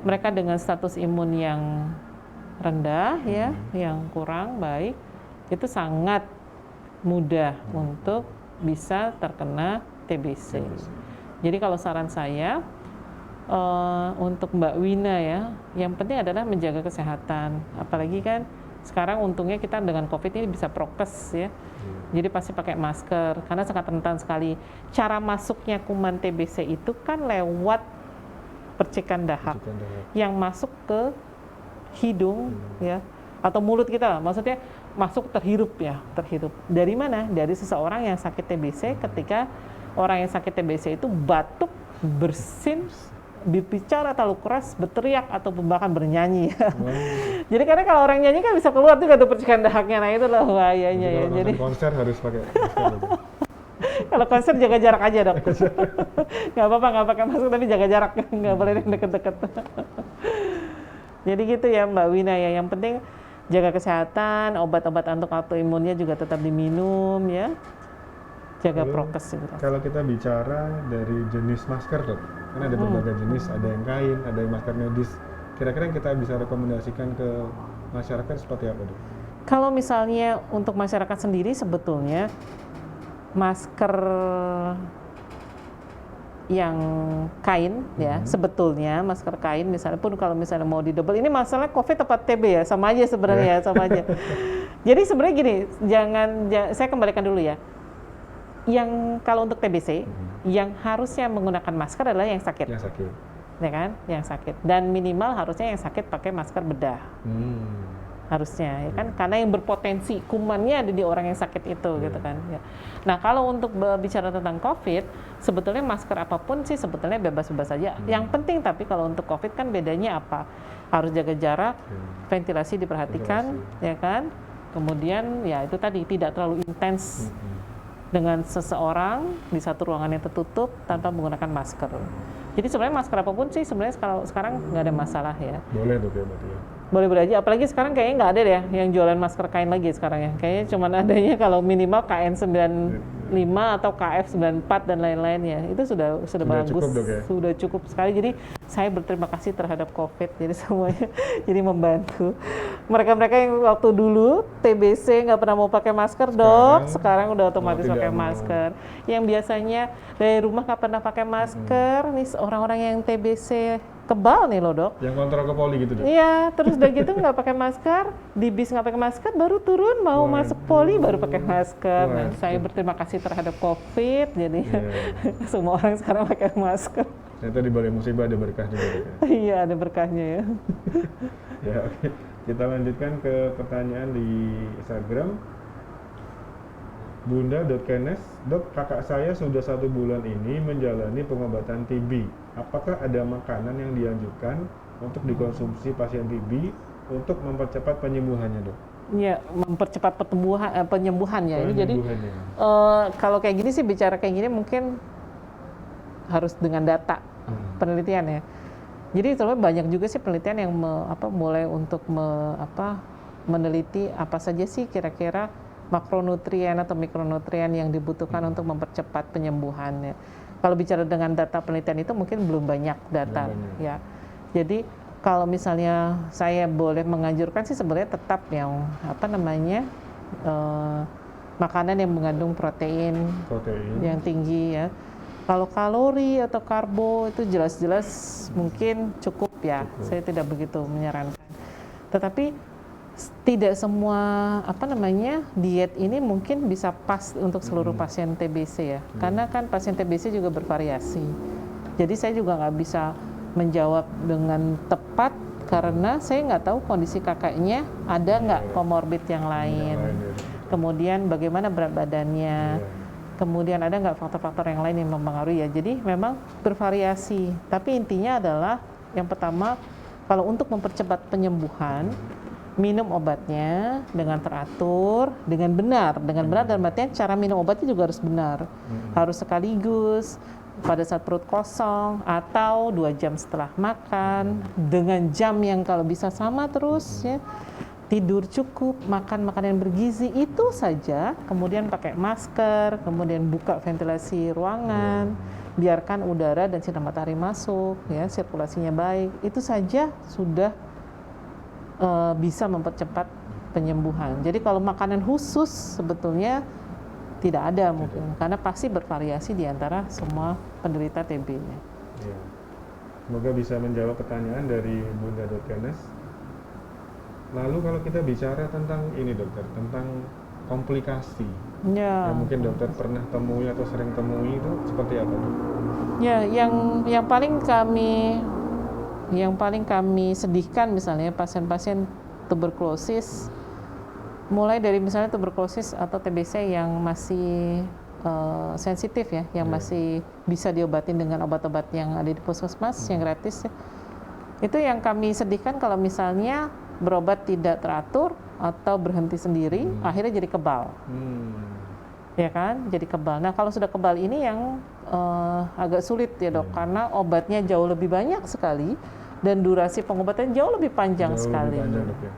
mereka dengan status imun yang rendah ya, yang kurang baik, itu sangat mudah untuk bisa terkena TBC. Jadi kalau saran saya untuk Mbak Wina ya, yang penting adalah menjaga kesehatan. Apalagi kan sekarang untungnya kita dengan COVID ini bisa prokes ya. Jadi pasti pakai masker karena sangat rentan sekali. Cara masuknya kuman TBC itu kan lewat percikan dahak yang masuk ke hidung ya atau mulut kita. Maksudnya masuk terhirup. Dari mana? Dari seseorang yang sakit TBC. Ketika orang yang sakit TBC itu batuk, bersin, berbicara terlalu keras, berteriak atau bahkan bernyanyi. Jadi karena kalau orang nyanyi kan bisa keluar juga tuh percikan dahaknya, nah itu loh bahayanya ya. Jadi konser harus pakai masker. Kalau konser jaga jarak aja dok. Nggak apa-apa nggak pakai masker tapi jaga jarak, nggak boleh deket-deket. Jadi gitu ya Mbak Wina ya. Yang penting jaga kesehatan, obat-obat untuk autoimunnya juga tetap diminum ya. Jaga prokes gitu. Kalau kita bicara dari jenis masker dok, kan ada berbagai jenis, ada yang kain, ada yang masker medis. Kira-kira yang kita bisa rekomendasikan ke masyarakat seperti apa dok? Kalau misalnya untuk masyarakat sendiri sebetulnya masker yang kain ya, sebetulnya masker kain misalnya pun kalau misalnya mau didouble, ini masalah COVID atau TB ya, sama aja sebenarnya sama aja. Jadi sebenarnya gini, saya kembalikan dulu ya. Yang kalau untuk TBC, yang harusnya menggunakan masker adalah yang sakit. Yang sakit. Ya kan? Yang sakit. Dan minimal harusnya yang sakit pakai masker bedah. Harusnya, ya kan? Karena yang berpotensi kumannya ada di orang yang sakit itu, gitu kan. Ya. Nah, kalau untuk bicara tentang COVID, sebetulnya masker apapun sih sebetulnya bebas-bebas saja. Yang penting tapi kalau untuk COVID kan bedanya apa? Harus jaga jarak, ventilasi diperhatikan, ya kan? Kemudian ya itu tadi tidak terlalu intens dengan seseorang di satu ruangan yang tertutup tanpa menggunakan masker. Jadi sebenarnya masker apapun sih sebenarnya kalau sekarang nggak ada masalah ya. Boleh dok ya berarti ya. Boleh aja, apalagi sekarang kayaknya nggak ada deh yang jualan masker kain lagi sekarang ya. Kayaknya cuma adanya kalau minimal KN95 atau KF94 dan lain-lain ya. Itu sudah bagus, cukup, dok, ya? Sudah cukup sekali. Jadi saya berterima kasih terhadap COVID. Jadi semuanya jadi membantu. Mereka-mereka yang waktu dulu TBC nggak pernah mau pakai masker dok, sekarang udah otomatis pakai masker. Yang biasanya dari rumah nggak pernah pakai masker, nih orang-orang yang TBC kebal nih loh dok. Yang kontrol ke poli gitu dok? Iya, terus udah gitu nggak pakai masker, di bis nggak pakai masker, baru turun mau masuk poli baru pakai masker. Nah, saya berterima kasih terhadap COVID, jadi semua orang sekarang pakai masker. Ternyata di balik musibah ada berkah juga dok ya? Iya, ada berkahnya ya. Ya oke, kita lanjutkan ke pertanyaan di Instagram. Bunda.kenes, dok, kakak saya sudah 1 bulan ini menjalani pengobatan TB. Apakah ada makanan yang dianjurkan untuk dikonsumsi pasien TB untuk mempercepat penyembuhannya, dok? Iya, mempercepat penyembuhannya. Ini jadi kalau kayak gini sih bicara kayak gini mungkin harus dengan data penelitian ya. Jadi sebenarnya banyak juga sih penelitian yang mulai untuk meneliti apa saja sih kira-kira makronutrien atau mikronutrien yang dibutuhkan untuk mempercepat penyembuhannya. Kalau bicara dengan data penelitian itu mungkin belum banyak data ya. Jadi kalau misalnya saya boleh menganjurkan sih sebenarnya tetap yang makanan yang mengandung protein yang tinggi ya. Kalau kalori atau karbo itu jelas-jelas mungkin cukup ya. Saya tidak begitu menyarankan. Tetapi tidak semua diet ini mungkin bisa pas untuk seluruh pasien TBC ya. Karena kan pasien TBC juga bervariasi. Jadi saya juga nggak bisa menjawab dengan tepat karena saya nggak tahu kondisi kakaknya ada nggak komorbid yang lain. Kemudian bagaimana berat badannya. kemudian ada nggak faktor-faktor yang lain yang mempengaruhi ya. Jadi memang bervariasi, tapi intinya adalah yang pertama, kalau untuk mempercepat penyembuhan, minum obatnya dengan teratur, dengan benar dalam artian cara minum obatnya juga harus benar, harus sekaligus pada saat perut kosong atau 2 jam setelah makan, dengan jam yang kalau bisa sama terus ya, tidur cukup, makan makanan yang bergizi, itu saja. Kemudian pakai masker, kemudian buka ventilasi ruangan, biarkan udara dan sinar matahari masuk ya, sirkulasinya baik, itu saja sudah bisa mempercepat penyembuhan. Jadi kalau makanan khusus sebetulnya tidak ada mungkin, karena pasti bervariasi di antara semua penderita TB-nya. Ya. Semoga bisa menjawab pertanyaan dari Bunda Dr. Nes. Lalu kalau kita bicara tentang ini dokter, tentang komplikasi Ya. yang mungkin dokter pernah temui atau sering temui itu seperti apa dok? Ya, yang paling kami sedihkan misalnya pasien-pasien tuberkulosis, mulai dari misalnya tuberkulosis atau TBC yang masih sensitif ya, yang masih bisa diobatin dengan obat-obat yang ada di puskesmas yang gratis ya. Itu yang kami sedihkan kalau misalnya berobat tidak teratur atau berhenti sendiri, akhirnya jadi kebal. Ya kan, jadi kebal. Nah kalau sudah kebal ini yang agak sulit ya dok, karena obatnya jauh lebih banyak sekali dan durasi pengobatan jauh lebih panjang sekali.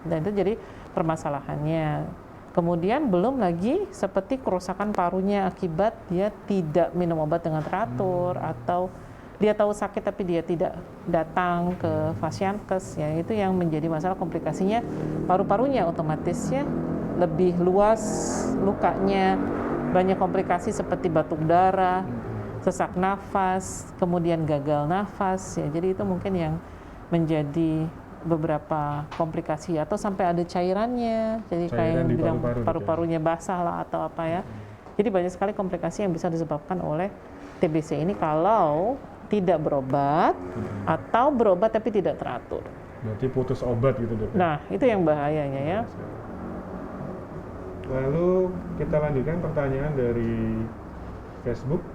Dan itu jadi permasalahannya. Kemudian belum lagi seperti kerusakan parunya akibat dia tidak minum obat dengan teratur, atau dia tahu sakit tapi dia tidak datang ke Fasiankes ya, itu yang menjadi masalah. Komplikasinya paru-parunya otomatis ya lebih luas lukanya, banyak komplikasi seperti batuk darah, sesak nafas, kemudian gagal nafas ya. Jadi itu mungkin yang menjadi beberapa komplikasi, atau sampai ada cairannya, jadi kayak yang bilang paru-parunya basah lah atau apa ya. Jadi banyak sekali komplikasi yang bisa disebabkan oleh TBC ini kalau tidak berobat atau berobat tapi tidak teratur. Berarti putus obat gitu dok? Nah itu yang bahayanya ya. Lalu kita lanjutkan pertanyaan dari Facebook.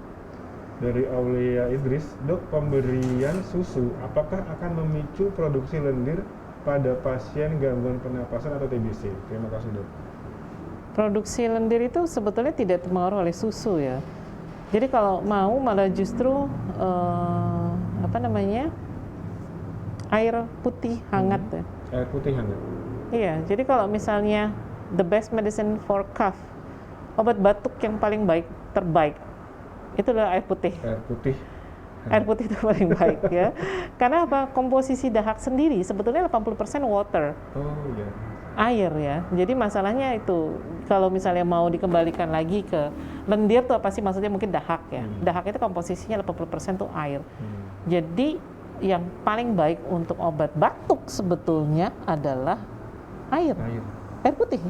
Dari Aulia Idris, dok, pemberian susu apakah akan memicu produksi lendir pada pasien gangguan pernapasan atau TBC? Terima kasih dok. Produksi lendir itu sebetulnya tidak terpengaruh oleh susu ya. Jadi kalau mau malah justru air putih hangat ya. Air putih hangat? Iya, jadi kalau misalnya the best medicine for cough, obat batuk yang paling terbaik, itu adalah air putih. Air putih itu paling baik ya. Karena apa? Komposisi dahak sendiri sebetulnya 80% water. Oh iya. Air ya. Jadi masalahnya itu kalau misalnya mau dikembalikan lagi ke lendir tuh apa sih maksudnya, mungkin dahak ya. Dahak itu komposisinya 80% tuh air. Jadi yang paling baik untuk obat batuk sebetulnya adalah air. Air putih.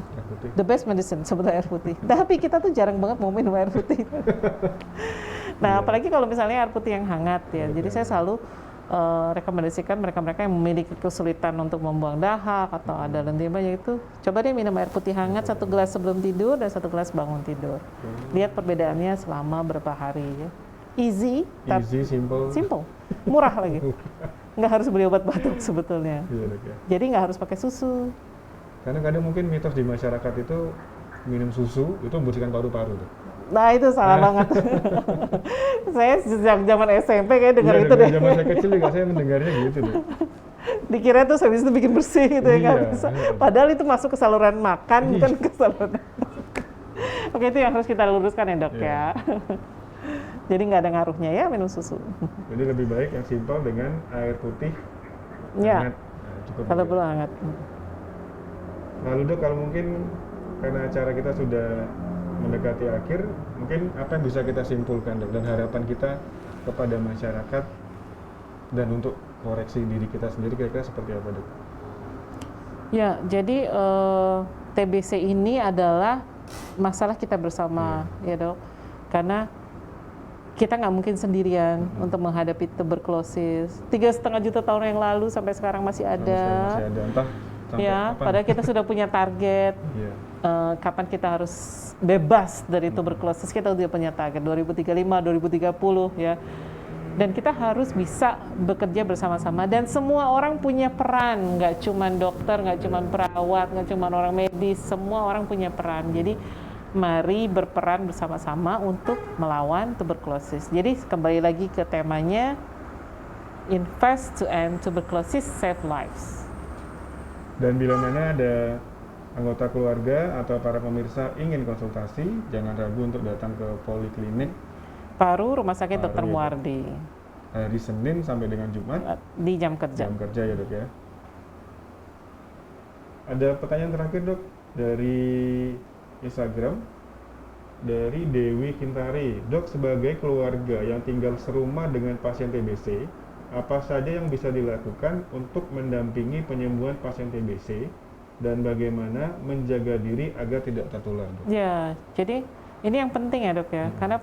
The best medicine sebetulnya air putih. Tapi kita tuh jarang banget mau minum air putih. Nah, apalagi kalau misalnya air putih yang hangat ya. Jadi saya selalu rekomendasikan mereka-mereka yang memiliki kesulitan untuk membuang dahak atau ada lendir banyak itu, coba deh minum air putih hangat 1 gelas sebelum tidur dan 1 gelas bangun tidur. Lihat perbedaannya selama berapa hari ya. Easy, simple, murah lagi. Nggak harus beli obat batuk sebetulnya. Jadi nggak harus pakai susu. Karena kadang mungkin mitos di masyarakat itu minum susu itu membersihkan paru-paru tuh. Nah itu salah banget. Saya sejak zaman SMP kayak dengar itu deh. Zaman saya kecil juga saya mendengarnya gitu deh. Dikira tuh habis itu bikin bersih gitu ya, nggak bisa. Padahal itu masuk ke saluran makan, bukan ke saluran. Oke, itu yang harus kita luruskan ya dok ya. Jadi nggak ada ngaruhnya ya minum susu. Jadi lebih baik yang simpel dengan air putih hangat. Cukup kalau perlu hangat. Lalu dok, kalau mungkin karena acara kita sudah mendekati akhir, mungkin apa yang bisa kita simpulkan dok, dan harapan kita kepada masyarakat dan untuk koreksi diri kita sendiri kira-kira seperti apa dok? Ya, jadi TBC ini adalah masalah kita bersama ya dok, karena kita nggak mungkin sendirian untuk menghadapi tuberkulosis. 3,5 juta tahun yang lalu sampai sekarang masih ada. Entah Sampai ya. kapan? Padahal kita sudah punya target. Iya. Kapan kita harus bebas dari tuberkulosis, kita udah punya target 2035, 2030 ya. Dan kita harus bisa bekerja bersama-sama dan semua orang punya peran, nggak cuma dokter, nggak cuma perawat, nggak cuma orang medis, semua orang punya peran. Jadi mari berperan bersama-sama untuk melawan tuberkulosis. Jadi kembali lagi ke temanya, invest to end tuberculosis, save lives. Dan bila mana ada anggota keluarga atau para pemirsa ingin konsultasi, jangan ragu untuk datang ke Poliklinik Paru Rumah Sakit Paru, Dr. ya, Dok. Muardi hari Senin sampai dengan Jumat di jam kerja. jam kerja ya dok ya. Ada pertanyaan terakhir dok dari Instagram dari Dewi Kintari. Dok, sebagai keluarga yang tinggal serumah dengan pasien TBC, apa saja yang bisa dilakukan untuk mendampingi penyembuhan pasien TBC dan bagaimana menjaga diri agar tidak tertular dok? Ya, jadi ini yang penting ya dok ya. Karena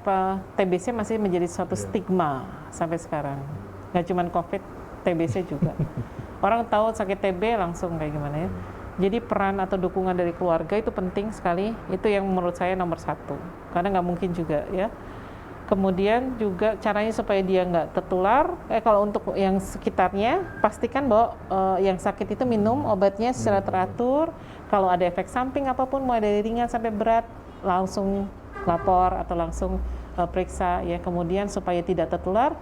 TBC masih menjadi suatu stigma sampai sekarang. Nggak cuma COVID, TBC juga. Orang tahu sakit TB langsung kayak gimana ya. Jadi peran atau dukungan dari keluarga itu penting sekali. Itu yang menurut saya nomor satu. Karena nggak mungkin juga ya. Kemudian juga caranya supaya dia nggak tertular. Kalau untuk yang sekitarnya, pastikan bahwa yang sakit itu minum obatnya secara teratur. Kalau ada efek samping apapun, mulai dari ringan sampai berat, langsung lapor atau langsung periksa ya. Kemudian supaya tidak tertular,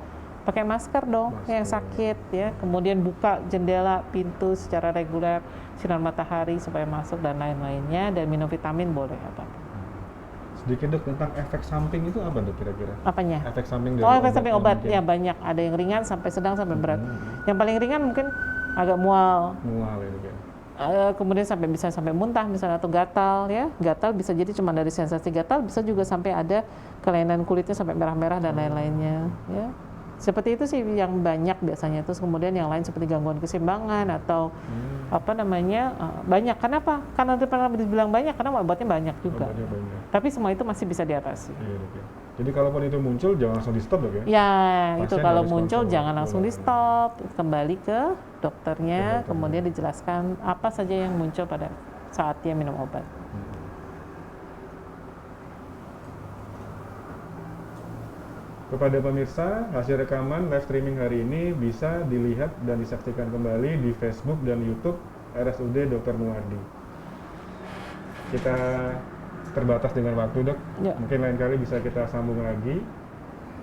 pakai masker dong yang sakit ya. Kemudian buka jendela, pintu secara reguler, sinar matahari supaya masuk dan lain-lainnya, dan minum vitamin boleh apa-apa. Sedikit dok tentang efek samping itu apa dok kira-kira? Apanya? Efek samping dari efek samping obat mungkin. ya banyak. Ada yang ringan sampai sedang sampai berat. Yang paling ringan mungkin agak mual. Mual ya dok ya. Kemudian bisa sampai muntah misalnya, atau gatal ya. Gatal bisa jadi cuma dari sensasi gatal, bisa juga sampai ada kelainan kulitnya sampai merah-merah dan lain-lainnya ya. Seperti itu sih yang banyak biasanya. Terus kemudian yang lain seperti gangguan keseimbangan atau banyak. Kenapa? Karena pernah dibilang banyak karena obatnya banyak juga. Obatnya banyak. Tapi semua itu masih bisa diatasi. Iya dok ya. Jadi kalaupun itu muncul jangan langsung di stop dok ya? Ya, itu Pasien kalau harus muncul kontrol jangan langsung bola. di stop, kembali ke dokternya, Ke dokternya. kemudian dijelaskan apa saja yang muncul pada saat dia minum obat. Kepada pemirsa, hasil rekaman live streaming hari ini bisa dilihat dan disaksikan kembali di Facebook dan YouTube RSUD Dr. Muardi. Kita terbatas dengan waktu dok, Ya. mungkin lain kali bisa kita sambung lagi.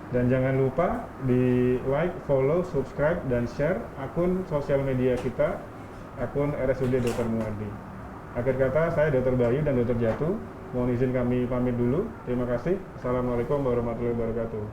Dan jangan lupa di like, follow, subscribe, dan share akun sosial media kita, akun RSUD Dr. Muardi. Akhir kata, saya Dr. Bayu dan Dr. Jatuh. Mohon izin kami pamit dulu. Terima kasih. Assalamualaikum warahmatullahi wabarakatuh.